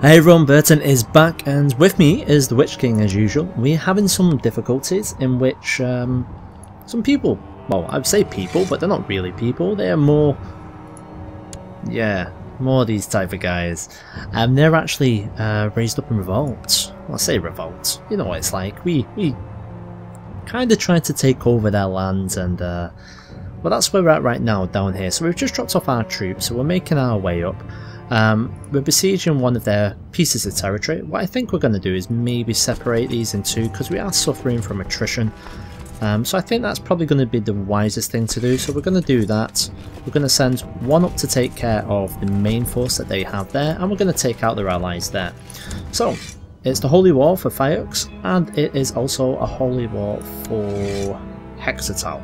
Hey everyone, Burton is back, and with me is the Witch King as usual. We're having some difficulties in which some people, well, I'd say people, but they're not really people, they're more, more these type of guys. And they're actually raised up in revolt. Well, I say revolt, you know what it's like. We kind of tried to take over their lands, and well, that's where we're at right now down here. So we've just dropped off our troops, so we're making our way up. We're besieging one of their pieces of territory. What I think we're going to do is maybe separate these in two, because we are suffering from attrition. So I think that's probably going to be the wisest thing to do. So we're going to do that. We're going to send one up to take care of the main force that they have there, and we're going to take out their allies there. So it's the Holy War for Firex, and it is also a Holy War for Hexatal.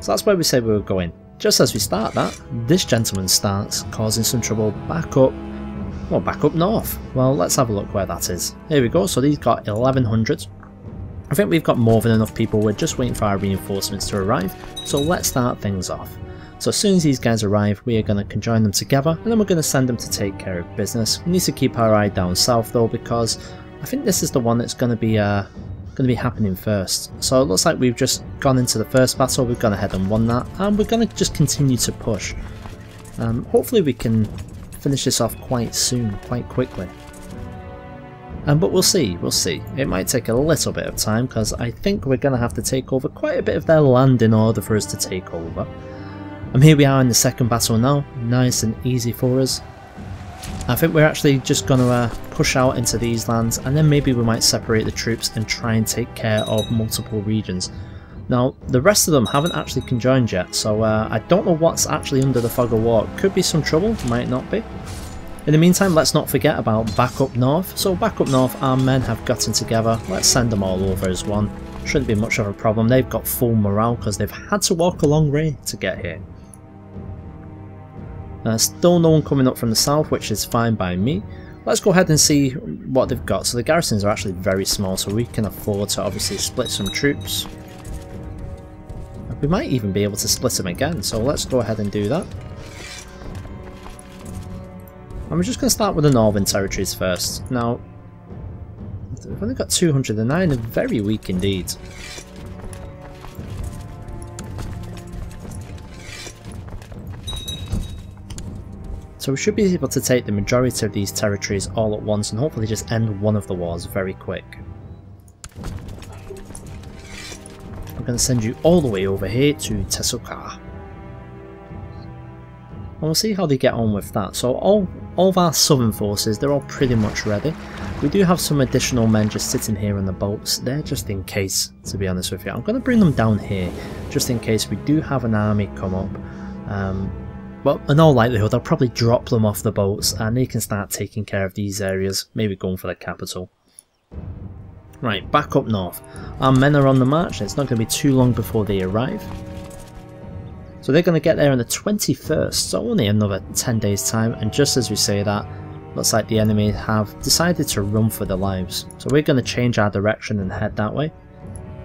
So that's where we said we were going. Just as we start that, this gentleman starts causing some trouble back up north. Well, let's have a look where that is. Here we go, so these got 1100. I think we've got more than enough people, we're just waiting for our reinforcements to arrive, so let's start things off. So as soon as these guys arrive, we are going to conjoin them together, and then we're going to send them to take care of business. We need to keep our eye down south though, because I think this is the one that's going to be happening first. So it looks like we've just gone into the first battle, we've gone ahead and won that, and we're going to just continue to push. Hopefully we can finish this off quite soon, quite quickly. But we'll see. It might take a little bit of time, because I think we're going to have to take over quite a bit of their land in order for us to take over. And here we are in the second battle now, nice and easy for us. I think we're actually just going to push out into these lands, and then maybe we might separate the troops and try and take care of multiple regions. Now, the rest of them haven't actually conjoined yet, so I don't know what's actually under the fog of war. Could be some trouble, might not be. In the meantime, let's not forget about back up north. So back up north, our men have gotten together. Let's send them all over as one. Shouldn't be much of a problem. They've got full morale because they've had to walk a long way to get here. Still no one coming up from the south, which is fine by me. Let's go ahead and see what they've got. So the garrisons are actually very small, so we can afford to obviously split some troops. We might even be able to split them again, so let's go ahead and do that. And we're just going to start with the northern territories first. Now, we've only got 209, they're very weak indeed. So we should be able to take the majority of these territories all at once and hopefully just end one of the wars very quick. I'm going to send you all the way over here to Tesuka. And we'll see how they get on with that. So all of our southern forces, they're all pretty much ready. We do have some additional men just sitting here on the boats. They're just in case, to be honest with you. I'm going to bring them down here just in case we do have an army come up. Well, in all likelihood, I'll probably drop them off the boats and they can start taking care of these areas, maybe going for the capital. Right, back up north. Our men are on the march, and it's not going to be too long before they arrive. So they're going to get there on the 21st, so only another 10 days time, and just as we say that, looks like the enemy have decided to run for their lives. So we're going to change our direction and head that way.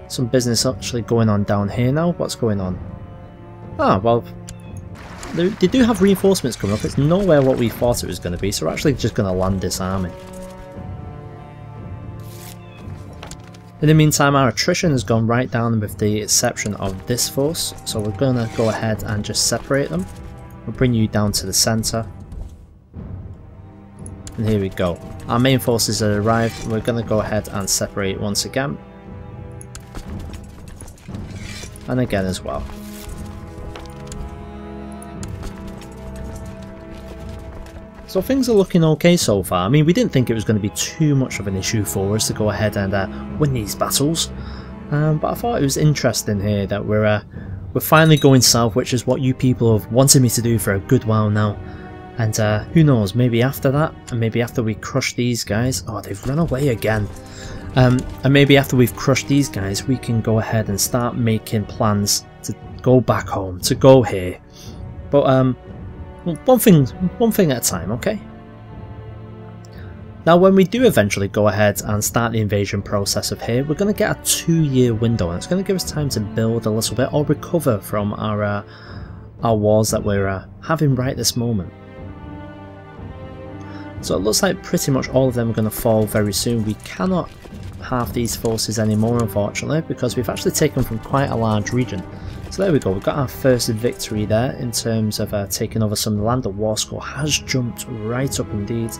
Some business actually going on down here now. What's going on? Ah, well, they do have reinforcements coming up. It's nowhere what we thought it was going to be, so we're actually just going to land this army. In the meantime, our attrition has gone right down with the exception of this force, so we're going to go ahead and just separate them. We'll bring you down to the centre. And here we go. Our main forces have arrived. We're going to go ahead and separate once again. And again as well. So things are looking okay so far. I mean, we didn't think it was going to be too much of an issue for us to go ahead and win these battles. But I thought it was interesting here that we're finally going south, which is what you people have wanted me to do for a good while now. And who knows, maybe after that, and maybe after we crush these guys... Oh, they've run away again. And maybe after we've crushed these guys, we can go ahead and start making plans to go back home, to go here. But one thing at a time, okay? Now when we do eventually go ahead and start the invasion process of here, we're going to get a 2-year window, and it's going to give us time to build a little bit or recover from our wars that we're having right this moment. So it looks like pretty much all of them are going to fall very soon. We cannot have these forces anymore, unfortunately, because we've actually taken from quite a large region. So there we go, we've got our first victory there in terms of taking over some land. The war score has jumped right up indeed.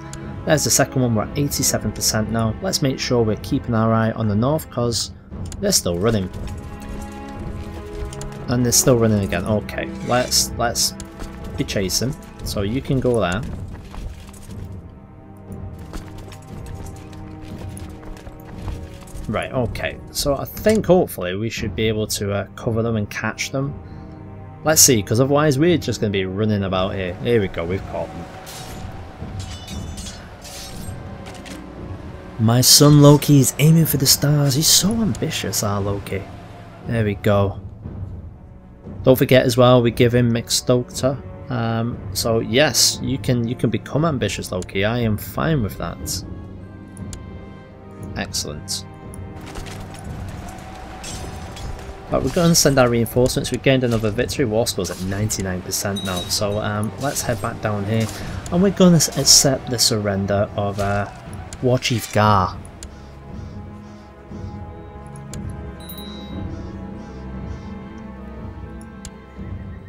There's the second one, we're at 87% now. Let's make sure we're keeping our eye on the north because they're still running. And they're still running again. Okay, let's be chasing. So you can go there. Right, okay, so I think hopefully we should be able to cover them and catch them. Let's see, because otherwise we're just going to be running about here. Here we go, we've caught them. My son Loki is aiming for the stars. He's so ambitious, our Loki. There we go. Don't forget as well, we give him mixed doctor. So yes, you can become ambitious, Loki. I am fine with that. Excellent. But we're going to send our reinforcements. We gained another victory. War score's at 99% now. So let's head back down here, and we're going to accept the surrender of War Chief Gar.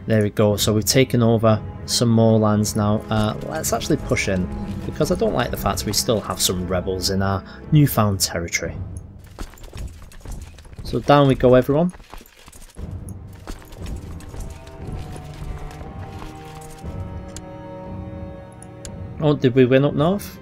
There we go. So we've taken over some more lands now. Let's actually push in, because I don't like the fact we still have some rebels in our newfound territory. So down we go, everyone. Oh, did we win up north?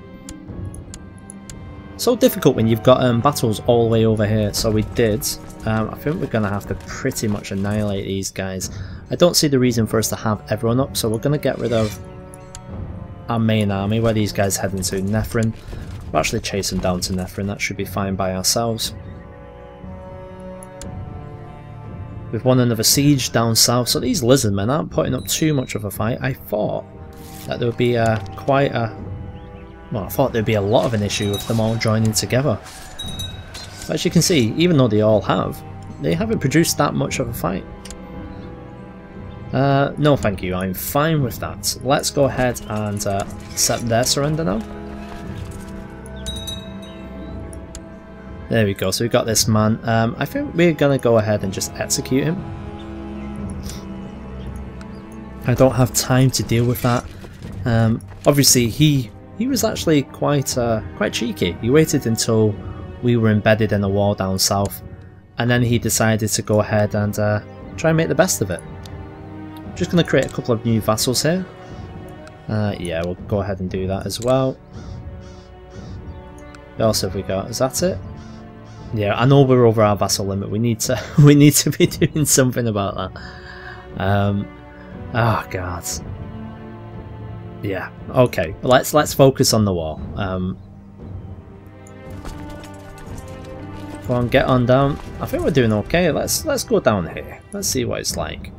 So difficult when you've got battles all the way over here. So we did. I think we're going to have to pretty much annihilate these guys. I don't see the reason for us to have everyone up, so we're going to get rid of our main army. Where these guys heading to? Nephren. We'll actually chase them down to Nephren. That should be fine by ourselves. We've won another siege down south, so these lizardmen aren't putting up too much of a fight. I thought that there would be quite a... well, I thought there'd be a lot of an issue with them all joining together. But as you can see, even though they all have, they haven't produced that much of a fight. No thank you, I'm fine with that. Let's go ahead and accept their surrender now. There we go, so we've got this man. I think we're going to go ahead and just execute him. I don't have time to deal with that. Obviously he was actually quite cheeky. He waited until we were embedded in a wall down south, and then he decided to go ahead and try and make the best of it. Just going to create a couple of new vassals here. Yeah, we'll go ahead and do that as well. What else have we got? Is that it? Yeah, I know we're over our vassal limit. We need to be doing something about that. Oh god. Yeah. Okay. Let's focus on the wall. Go on, get on down. I think we're doing okay. Let's go down here. Let's see what it's like.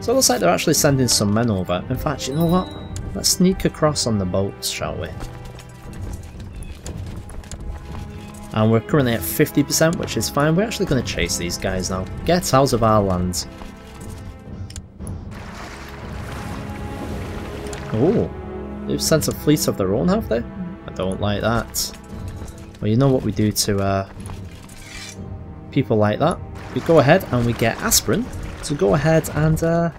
So it looks like they're actually sending some men over. In fact, you know what? Let's sneak across on the boats, shall we? And we're currently at 50%, which is fine. We're actually going to chase these guys now. Get out of our land. Oh, they've sent a fleet of their own, have they? I don't like that. Well, you know what we do to people like that? We go ahead and we get Aspirin to go ahead and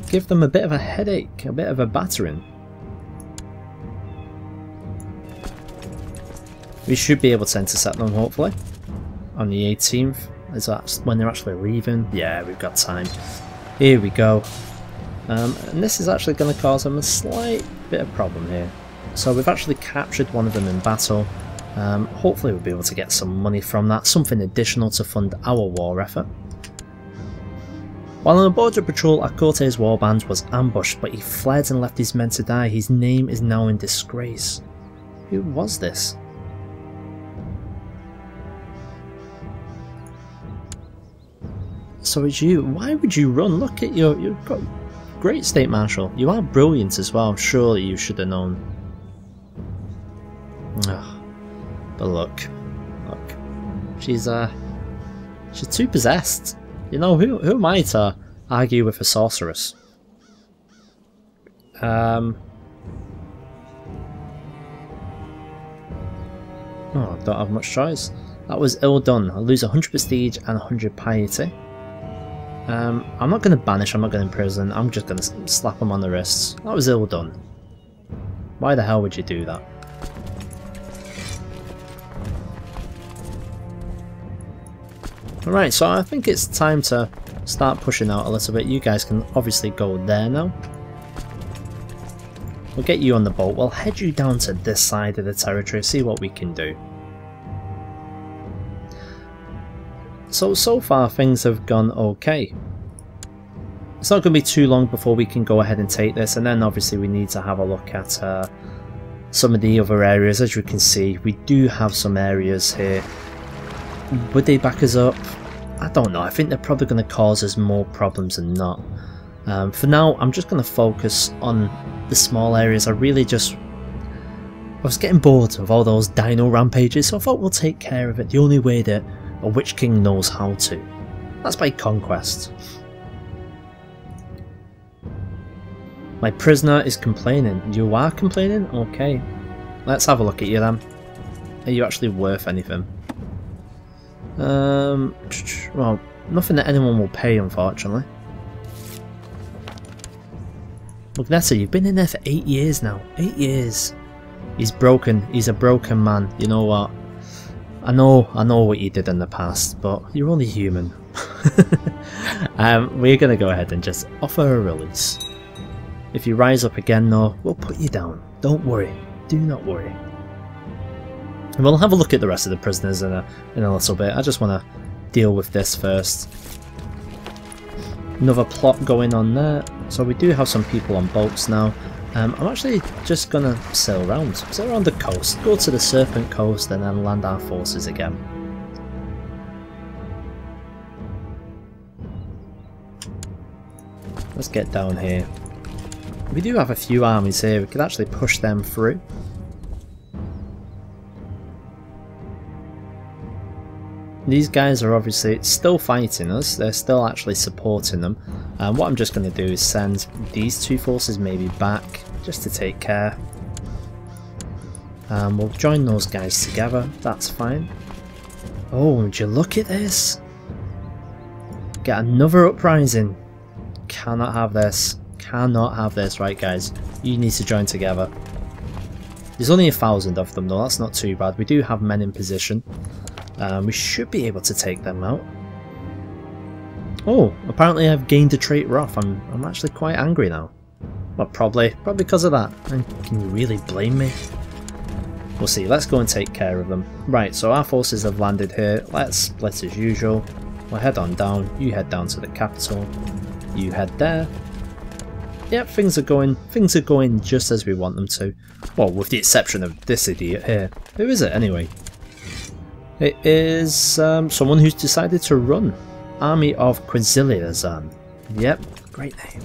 give them a bit of a headache, a bit of a battering. We should be able to intercept them, hopefully, on the 18th. Is that when they're actually leaving? Yeah, we've got time. Here we go. And this is actually going to cause them a slight bit of problem here. So we've actually captured one of them in battle. Hopefully we'll be able to get some money from that, something additional to fund our war effort. While on a border patrol, Akote's warband was ambushed, but he fled and left his men to die. His name is now in disgrace. Who was this? So it's you. Why would you run? Look at you. You've got great State Marshal. You are brilliant as well. Surely you should have known. Ugh. But look. She's too possessed. You know, who am I to argue with a sorceress? Oh, I don't have much choice. That was ill done. I lose 100 prestige and 100 piety. I'm not going to banish, I'm not going to imprison, I'm just going to slap him on the wrists. That was ill done. Why the hell would you do that? Alright, so I think it's time to start pushing out a little bit. You guys can obviously go there now. We'll get you on the boat, we'll head you down to this side of the territory, see what we can do. So far things have gone okay. It's not going to be too long before we can go ahead and take this, and then obviously we need to have a look at some of the other areas. As you can see, we do have some areas here. Would they back us up? I don't know, I think they're probably going to cause us more problems than not. For now, I'm just going to focus on the small areas. I was getting bored of all those dino rampages, so I thought we'll take care of it the only way that a Witch King knows how to. That's by conquest. My prisoner is complaining. You are complaining? Okay. Let's have a look at you then. Are you actually worth anything? Well, nothing that anyone will pay, unfortunately. Look, Nessa, you've been in there for 8 years now. 8 years. He's broken. He's a broken man. You know what? I know what you did in the past, but you're only human. We're going to go ahead and just offer a release. If you rise up again though, we'll put you down. Don't worry. Do not worry. And we'll have a look at the rest of the prisoners in a little bit. I just want to deal with this first. Another plot going on there. So we do have some people on boats now. I'm actually just going to sail around the coast, go to the Serpent Coast and then land our forces again. Let's get down here. We do have a few armies here, we could actually push them through. These guys are obviously still fighting us, they're still actually supporting them. What I'm just going to do is send these two forces maybe back, just to take care. We'll join those guys together, that's fine. Oh, would you look at this? Get another uprising. Cannot have this. Cannot have this. Right guys, you need to join together. There's only 1,000 of them though, that's not too bad. We do have men in position. We should be able to take them out. Oh, apparently I've gained the trait Wrath. I'm actually quite angry now. Well, probably because of that. And can you really blame me? We'll see, let's go and take care of them. Right, so our forces have landed here. Let's split as usual. We'll head on down, you head down to the capital. You head there. Yep, things are going just as we want them to. Well, with the exception of this idiot here. Who is it anyway? It is someone who's decided to run. Army of Crusader. Yep, great name.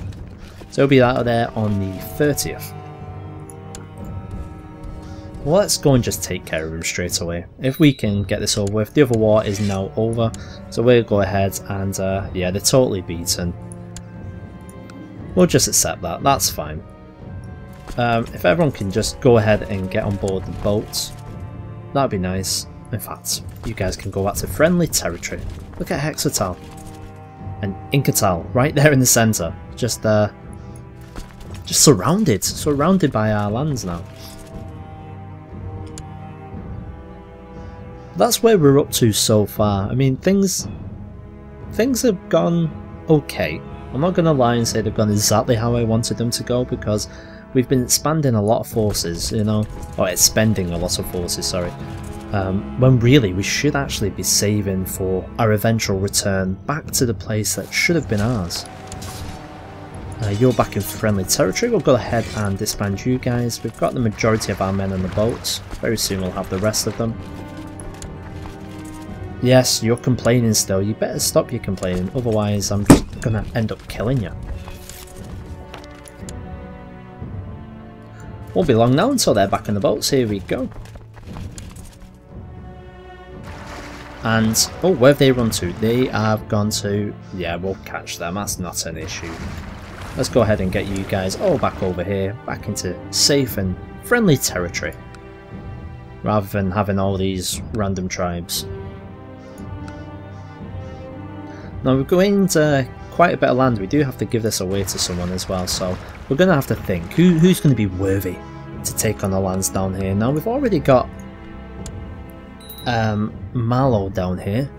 So he'll be out of there on the 30th. Well, let's go and just take care of him straight away. If we can get this over with. The other war is now over. So we'll go ahead and yeah, they're totally beaten. We'll just accept that, that's fine. If everyone can just go ahead and get on board the boats, that'd be nice. In fact, you guys can go back to friendly territory. Look at Hexatal and Incatal right there in the centre, just surrounded by our lands now. That's where we're up to so far. I mean, things have gone okay. I'm not going to lie and say they've gone exactly how I wanted them to go, because we've been expanding a lot of forces, you know, or expending a lot of forces, sorry. When really we should actually be saving for our eventual return back to the place that should have been ours. You're back in friendly territory, we'll go ahead and disband you guys. We've got the majority of our men on the boats, very soon we'll have the rest of them. Yes, you're complaining still, you better stop your complaining, otherwise I'm just gonna end up killing you. Won't be long now until they're back in the boats, here we go. And, oh, where have they run to? They have gone to, yeah, we'll catch them, that's not an issue. Let's go ahead and get you guys all back over here, back into safe and friendly territory. rather than having all these random tribes. Now we've gained quite a bit of land. We do have to give this away to someone as well, so we're going to have to think who's going to be worthy to take on the lands down here. Now we've already got Mallow down here.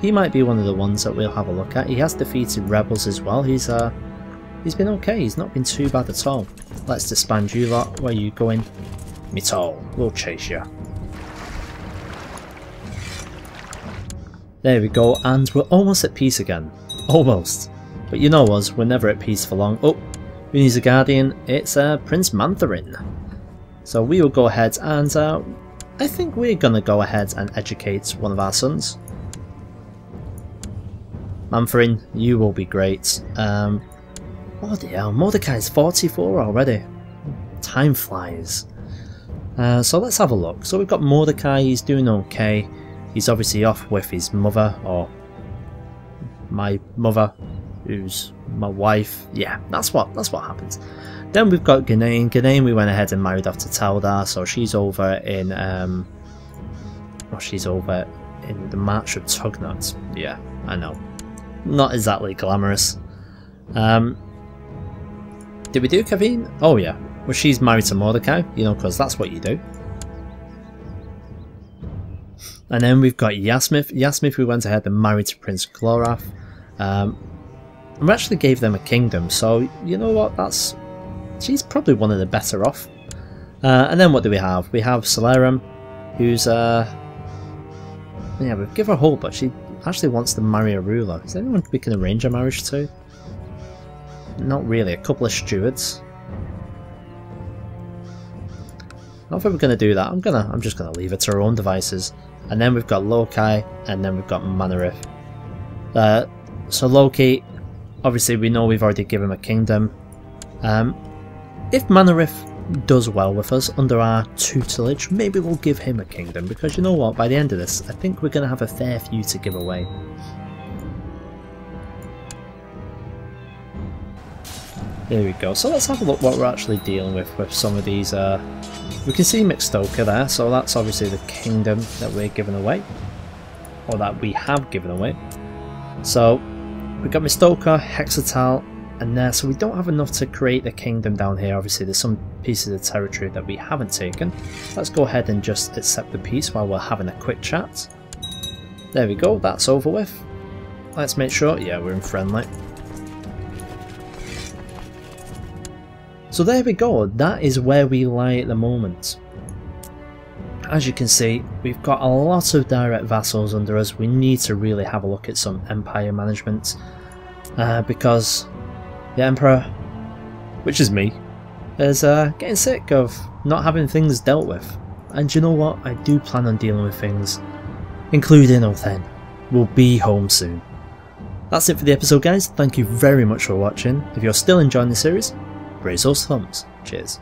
He might be one of the ones that we'll have a look at. He has defeated rebels as well. He's been okay. He's not been too bad at all. Let's disband you lot. Where are you going? Mitol. We'll chase you. There we go, and we're almost at peace again. Almost. But you know us, we're never at peace for long. Oh, who needs a guardian? It's Prince Mantharin. So we will go ahead and I think we're going to go ahead and educate one of our sons. Mantharin, you will be great. Oh dear, Mordecai's 44 already. Time flies. So let's have a look. So we've got Mordecai, he's doing okay. He's obviously off with his mother, or my mother, who's my wife. Yeah, that's what happens. Then we've got Ghanaian. Ghanaian we went ahead and married off to Taldar, so she's over in she's over in the March of Tugnut. Yeah, I know. Not exactly glamorous. Did we do Kaveen? Oh yeah. Well, she's married to Mordecai, you know, because that's what you do. And then we've got Yasmith. Yasmith we went ahead and married to Prince Glorath. We actually gave them a kingdom, so you know what, she's probably one of the better off. And then what do we have? We have Celerum, who's yeah, we give her hope, but she actually wants to marry a ruler. Is there anyone we can arrange a marriage to? Not really. A couple of stewards. I don't think we're going to do that. I'm just going to leave it to our own devices. And then we've got Loki, and then we've got Manarith. So Loki, obviously we know we've already given him a kingdom. If Manarith does well with us under our tutelage, maybe we'll give him a kingdom, because you know what, by the end of this, I think we're going to have a fair few to give away. There we go. So let's have a look what we're actually dealing with some of these. We can see Mixtoka there, so that's obviously the kingdom that we're giving away, or that we have given away. So we've got Mixtoka, Hexatal, and there. So we don't have enough to create the kingdom down here. Obviously there's some pieces of territory that we haven't taken. Let's go ahead and just accept the peace while we're having a quick chat. There we go, that's over with. Let's make sure, yeah, we're in friendly. So there we go, that is where we lie at the moment. As you can see, we've got a lot of direct vassals under us. We need to really have a look at some empire management, because the Emperor, which is me, is getting sick of not having things dealt with. And you know what, I do plan on dealing with things, including Othen. We'll be home soon. That's it for the episode, guys. Thank you very much for watching. If you're still enjoying the series, raise those thumbs. Cheers.